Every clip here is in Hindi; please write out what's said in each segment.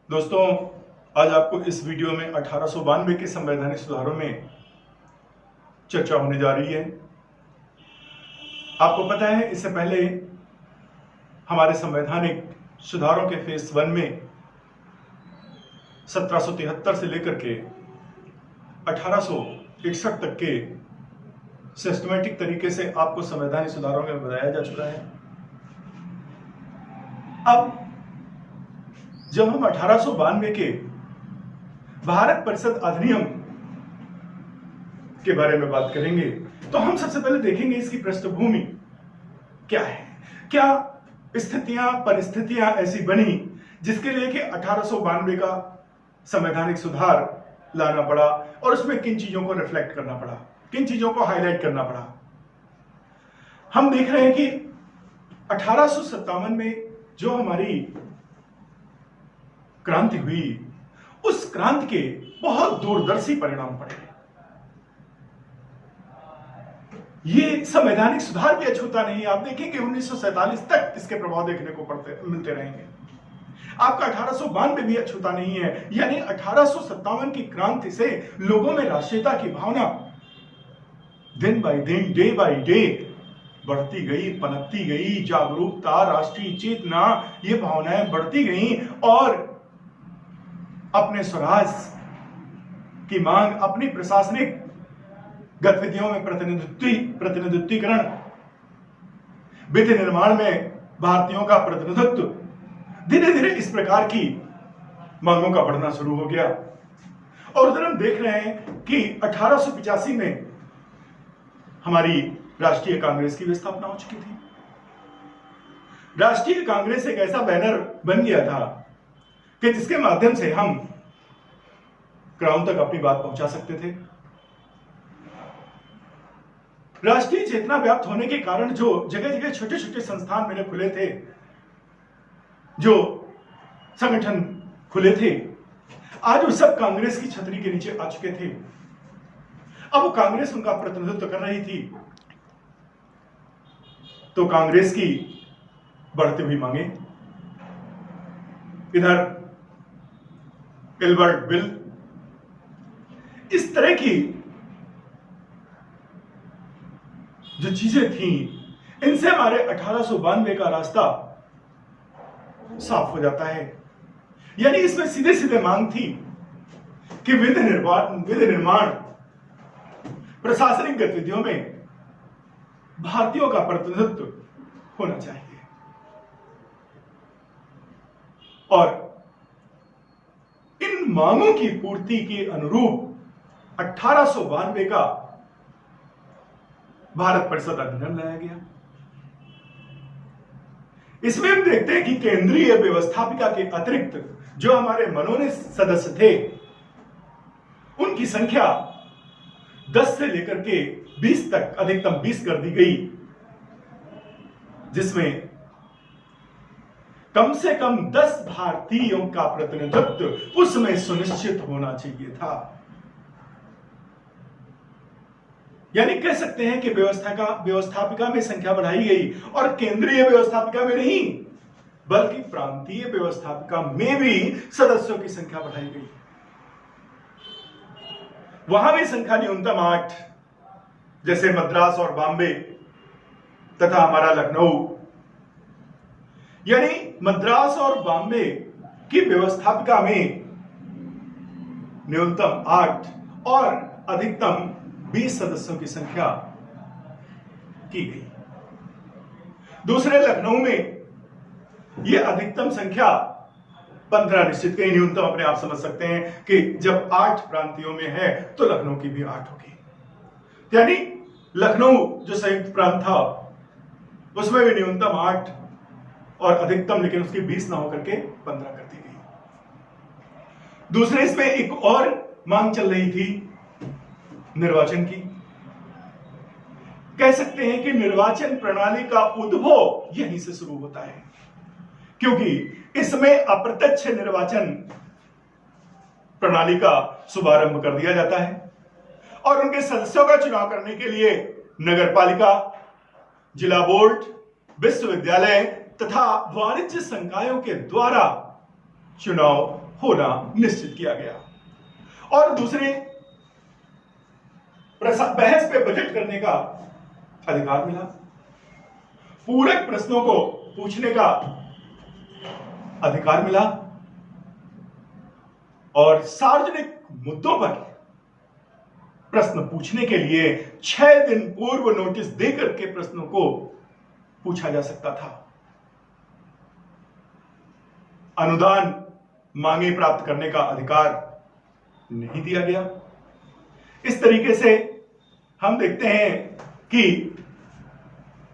दोस्तों, आज आपको इस वीडियो में 1892 के संवैधानिक सुधारों में चर्चा होने जा रही है। आपको पता है, इससे पहले हमारे संवैधानिक सुधारों के फेज 1 में 1773 से लेकर के 1861 तक के सिस्टमेटिक तरीके से आपको संवैधानिक सुधारों में बताया जा चुका है। अब जब हम 1892 के भारत परिषद अधिनियम के बारे में बात करेंगे तो हम सबसे पहले देखेंगे इसकी पृष्ठभूमि क्या है। क्या स्थितियां परिस्थितियां ऐसी बनी जिसके लिए कि 1892 का संवैधानिक सुधार लाना पड़ा और उसमें किन चीजों को रिफ्लेक्ट करना पड़ा, किन चीजों को हाईलाइट करना पड़ा। हम देख रहे हैं कि 1857 में जो हमारी क्रांति हुई, उस क्रांति के बहुत दूरदर्शी परिणाम पड़े। ये संवैधानिक सुधार भी अछूता नहीं। आप देखेंगे 1947 तक इसके प्रभाव देखने को मिलते रहेंगे। आपका 1892 भी अछूता नहीं है। यानी 1857 की क्रांति से लोगों में राष्ट्रीयता की भावना दिन बाय दिन, डे बाय डे बढ़ती गई, पनपती गई। जागरूकता, राष्ट्रीय चेतना, ये भावनाएं बढ़ती गई और अपने स्वराज की मांग, अपनी प्रशासनिक गतिविधियों में प्रतिनिधित्वीकरण, विधि निर्माण में भारतीयों का प्रतिनिधित्व, धीरे धीरे इस प्रकार की मांगों का बढ़ना शुरू हो गया। और उधर हम देख रहे हैं कि 1885 में हमारी राष्ट्रीय कांग्रेस की भी स्थापना हो चुकी थी। राष्ट्रीय कांग्रेस एक ऐसा बैनर बन गया था कि जिसके माध्यम से हम क्राउन तक अपनी बात पहुंचा सकते थे। राष्ट्रीय चेतना व्याप्त होने के कारण जो जगह जगह छोटे छोटे संस्थान मेरे खुले थे, जो संगठन खुले थे, आज वो सब कांग्रेस की छतरी के नीचे आ चुके थे। अब वो कांग्रेस उनका प्रतिनिधित्व कर रही थी, तो कांग्रेस की बढ़ती हुई मांगे, इधर एल्बर्ट बिल, इस तरह की जो चीजें थी, इनसे हमारे 1892 का रास्ता साफ हो जाता है। यानी इसमें सीधे सीधे मांग थी कि विधि निर्माण, प्रशासनिक गतिविधियों में भारतीयों का प्रतिनिधित्व होना चाहिए। और इन मांगों की पूर्ति के अनुरूप 1892 का भारत परिषद अधिनियम लाया गया। इसमें हम देखते हैं कि केंद्रीय व्यवस्थापिका के अतिरिक्त जो हमारे मनोनीत सदस्य थे, उनकी संख्या 10 से लेकर के 20 तक, अधिकतम 20 कर दी गई, जिसमें कम से कम 10 भारतीयों का प्रतिनिधित्व उसमें सुनिश्चित होना चाहिए था। यानी कह सकते हैं कि व्यवस्थापिका में संख्या बढ़ाई गई और केंद्रीय व्यवस्थापिका में नहीं, बल्कि प्रांतीय व्यवस्थापिका में भी सदस्यों की संख्या बढ़ाई गई। वहां भी संख्या न्यूनतम 8, जैसे मद्रास और बॉम्बे तथा हमारा लखनऊ। यानी मद्रास और बॉम्बे की व्यवस्थापिका में न्यूनतम 8 और अधिकतम 20 सदस्यों की संख्या की गई। दूसरे लखनऊ में यह अधिकतम संख्या 15 निश्चित की, न्यूनतम अपने आप समझ सकते हैं कि जब 8 प्रांतियों में है तो लखनऊ की भी 8 होगी। यानी लखनऊ जो संयुक्त प्रांत था, उसमें भी न्यूनतम 8 और अधिकतम, लेकिन उसकी 20 ना होकर के 15 कर दी गई। दूसरे इसमें एक और मांग चल रही थी निर्वाचन की। कह सकते हैं कि निर्वाचन प्रणाली का उद्भव यहीं से शुरू होता है, क्योंकि इसमें अप्रत्यक्ष निर्वाचन प्रणाली का शुभारंभ कर दिया जाता है और उनके सदस्यों का चुनाव करने के लिए नगरपालिका, जिला बोर्ड, विश्वविद्यालय तथा वाणिज्य संकायों के द्वारा चुनाव होना निश्चित किया गया। और दूसरे, बहस पे बजट करने का अधिकार मिला, पूरक प्रश्नों को पूछने का अधिकार मिला और सार्वजनिक मुद्दों पर प्रश्न पूछने के लिए 6 दिन पूर्व नोटिस देकर के प्रश्नों को पूछा जा सकता था। अनुदान मांगे प्राप्त करने का अधिकार नहीं दिया गया। इस तरीके से हम देखते हैं कि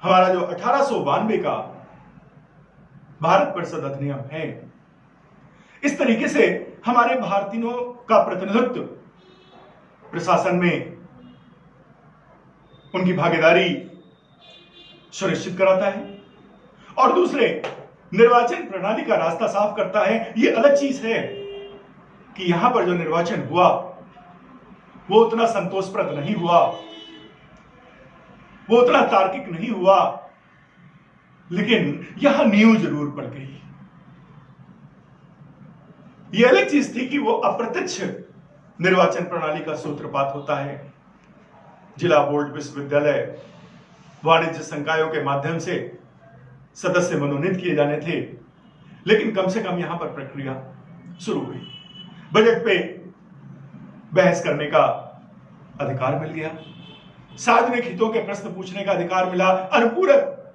हमारा जो 1892 का भारत परिषद अधिनियम है, इस तरीके से हमारे भारतीयों का प्रतिनिधित्व प्रशासन में उनकी भागीदारी सुनिश्चित कराता है और दूसरे, निर्वाचन प्रणाली का रास्ता साफ करता है। यह अलग चीज है कि यहां पर जो निर्वाचन हुआ वो उतना संतोषप्रद नहीं हुआ, वो उतना तार्किक नहीं हुआ, लेकिन यहां नींव जरूर पड़ गई। यह अलग चीज थी कि वो अप्रत्यक्ष निर्वाचन प्रणाली का सूत्रपात होता है। जिला बोर्ड, विश्वविद्यालय, वाणिज्य संकायों के माध्यम से सदस्य मनोनीत किए जाने थे, लेकिन कम से कम यहां पर प्रक्रिया शुरू हुई। बजट पे बहस करने का अधिकार मिल गया, सार्वजनिक हितों के प्रश्न पूछने का अधिकार मिला, अनुपूरक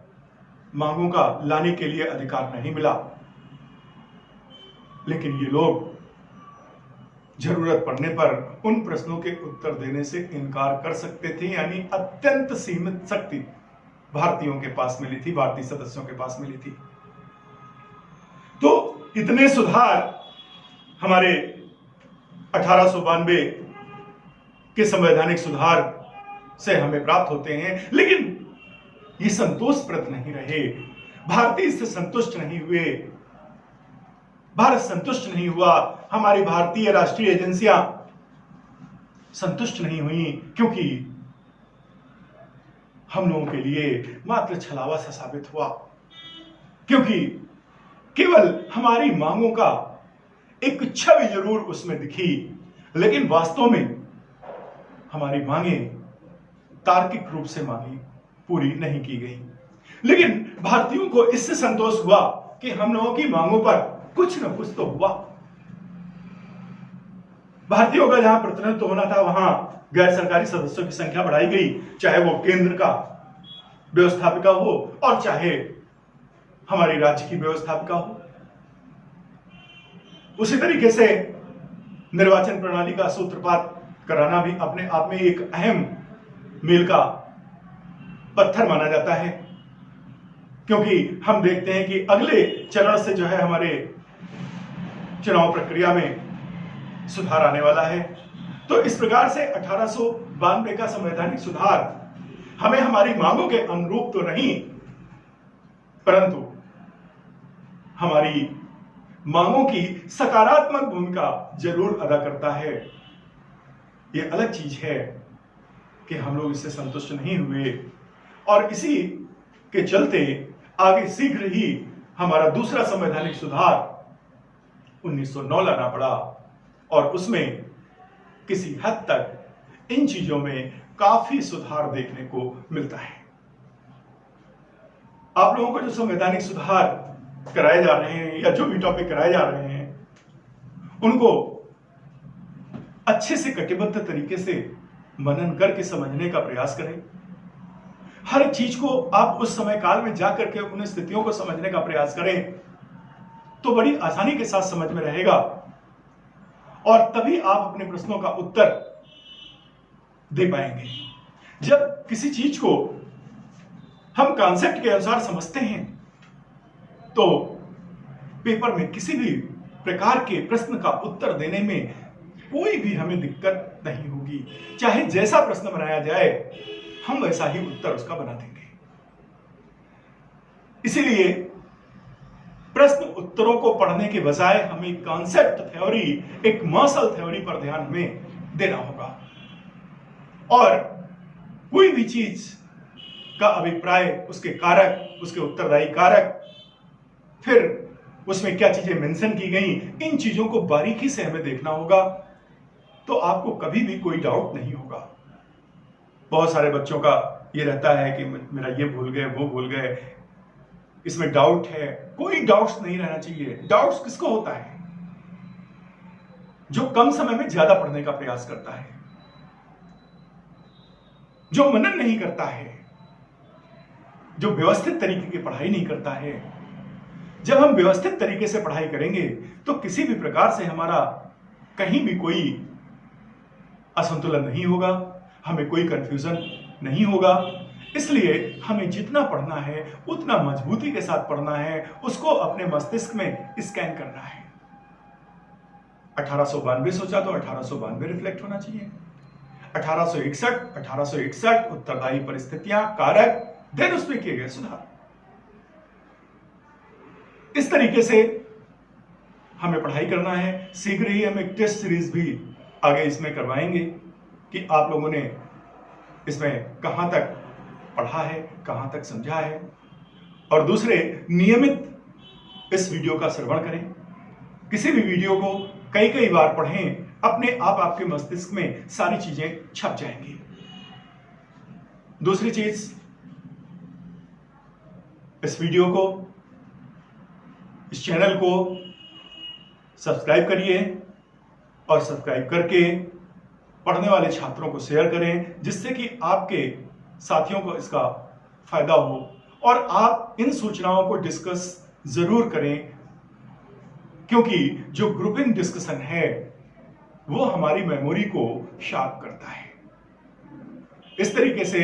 मांगों का लाने के लिए अधिकार नहीं मिला। लेकिन ये लोग जरूरत पड़ने पर उन प्रश्नों के उत्तर देने से इनकार कर सकते थे, यानी अत्यंत सीमित शक्ति भारतीयों के पास मिली थी, भारतीय सदस्यों के पास मिली थी। तो इतने सुधार हमारे 1892 के संवैधानिक सुधार से हमें प्राप्त होते हैं, लेकिन ये संतोषप्रद नहीं रहे। भारतीय इससे संतुष्ट नहीं हुए, भारत संतुष्ट नहीं हुआ, हमारी भारतीय राष्ट्रीय एजेंसियां संतुष्ट नहीं हुई, क्योंकि हम लोगों के लिए मात्र छलावा सा साबित हुआ, क्योंकि केवल हमारी मांगों का एक छवि जरूर उसमें दिखी, लेकिन वास्तव में हमारी मांगे तार्किक रूप से मांगी पूरी नहीं की गई। लेकिन भारतीयों को इससे संतोष हुआ कि हम लोगों की मांगों पर कुछ न कुछ तो हुआ। भारतीयों का जहां प्रतिनिधित्व होना था, वहां गैर सरकारी सदस्यों की संख्या बढ़ाई गई, चाहे वो केंद्र का व्यवस्थापिका हो और चाहे हमारी राज्य की व्यवस्थापिका हो। उसी तरीके से निर्वाचन प्रणाली का सूत्रपात कराना भी अपने आप में एक अहम मील का पत्थर माना जाता है, क्योंकि हम देखते हैं कि अगले चरण से जो है हमारे चुनाव प्रक्रिया में सुधार आने वाला है। तो इस प्रकार से 1892 का संवैधानिक सुधार हमें हमारी मांगों के अनुरूप तो नहीं, परंतु हमारी मांगों की सकारात्मक भूमिका जरूर अदा करता है। यह अलग चीज है कि हम लोग इससे संतुष्ट नहीं हुए और इसी के चलते आगे शीघ्र ही हमारा दूसरा संवैधानिक सुधार 1909 लाना पड़ा और उसमें किसी हद तक इन चीजों में काफी सुधार देखने को मिलता है। आप लोगों को जो संवैधानिक सुधार कराए जा रहे हैं या जो भी टॉपिक कराए जा रहे हैं, उनको अच्छे से कटिबद्ध तरीके से मनन करके समझने का प्रयास करें। हर चीज को आप उस समय काल में जाकर के उन स्थितियों को समझने का प्रयास करें, तो बड़ी आसानी के साथ समझ में रहेगा और तभी आप अपने प्रश्नों का उत्तर दे पाएंगे। जब किसी चीज को हम कॉन्सेप्ट के अनुसार समझते हैं, तो पेपर में किसी भी प्रकार के प्रश्न का उत्तर देने में कोई भी हमें दिक्कत नहीं होगी। चाहे जैसा प्रश्न बनाया जाए, हम वैसा ही उत्तर उसका बना देंगे। इसीलिए प्रश्न उत्तरों को पढ़ने के बजाय हमें कॉन्सेप्ट थ्योरी, एक मॉडल थ्योरी पर ध्यान हमें देना होगा और कोई भी चीज का अभिप्राय, उसके कारक, उसके उत्तरदायी कारक, फिर उसमें क्या चीजें मेंशन की गई, इन चीजों को बारीकी से हमें देखना होगा, तो आपको कभी भी कोई डाउट नहीं होगा। बहुत सारे बच्चों का ये रहता है कि मेरा ये भूल गए, वो भूल गए, इसमें डाउट है। कोई डाउट्स नहीं रहना चाहिए। डाउट्स किसको होता है? जो कम समय में ज्यादा पढ़ने का प्रयास करता है, जो मनन नहीं करता है, जो व्यवस्थित तरीके की पढ़ाई नहीं करता है। जब हम व्यवस्थित तरीके से पढ़ाई करेंगे तो किसी भी प्रकार से हमारा कहीं भी कोई असंतुलन नहीं होगा, हमें कोई कंफ्यूजन नहीं होगा। इसलिए हमें जितना पढ़ना है उतना मजबूती के साथ पढ़ना है, उसको अपने मस्तिष्क में स्कैन करना है। 1892 सोचा तो 1892 रिफ्लेक्ट होना चाहिए। 1861 उत्तरदायी परिस्थितियां, कारक, देन उसमें किए गए सुधार। इस तरीके से हमें पढ़ाई करना है। शीघ्र ही हम एक टेस्ट सीरीज भी आगे इसमें करवाएंगे कि आप लोगों ने इसमें कहां तक पढ़ा है, कहां तक समझा है। और दूसरे, नियमित इस वीडियो का श्रवण करें। किसी भी वीडियो को कई कई बार पढ़ें, अपने आप आपके मस्तिष्क में सारी चीजें छप जाएंगी। दूसरी चीज, इस वीडियो को, इस चैनल को सब्सक्राइब करिए और सब्सक्राइब करके पढ़ने वाले छात्रों को शेयर करें, जिससे कि आपके साथियों को इसका फायदा हो। और आप इन सूचनाओं को डिस्कस जरूर करें, क्योंकि जो ग्रुपिंग डिस्कशन है वो हमारी मेमोरी को शार्प करता है। इस तरीके से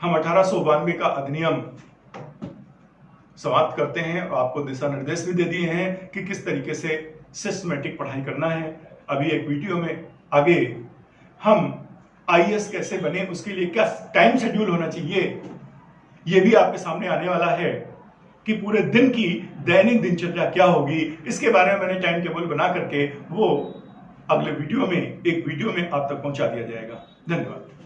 हम 1892 का अधिनियम समाप्त करते हैं और आपको दिशा निर्देश भी दे दिए हैं कि किस तरीके से सिस्टमेटिक पढ़ाई करना है। अभी एक वीडियो में आगे हम आईएएस कैसे बने, उसके लिए क्या टाइम शेड्यूल होना चाहिए, यह भी आपके सामने आने वाला है कि पूरे दिन की दैनिक दिनचर्या क्या होगी। इसके बारे में मैंने टाइम टेबल बना करके वो अगले वीडियो में, एक वीडियो में आप तक पहुंचा दिया जाएगा। धन्यवाद।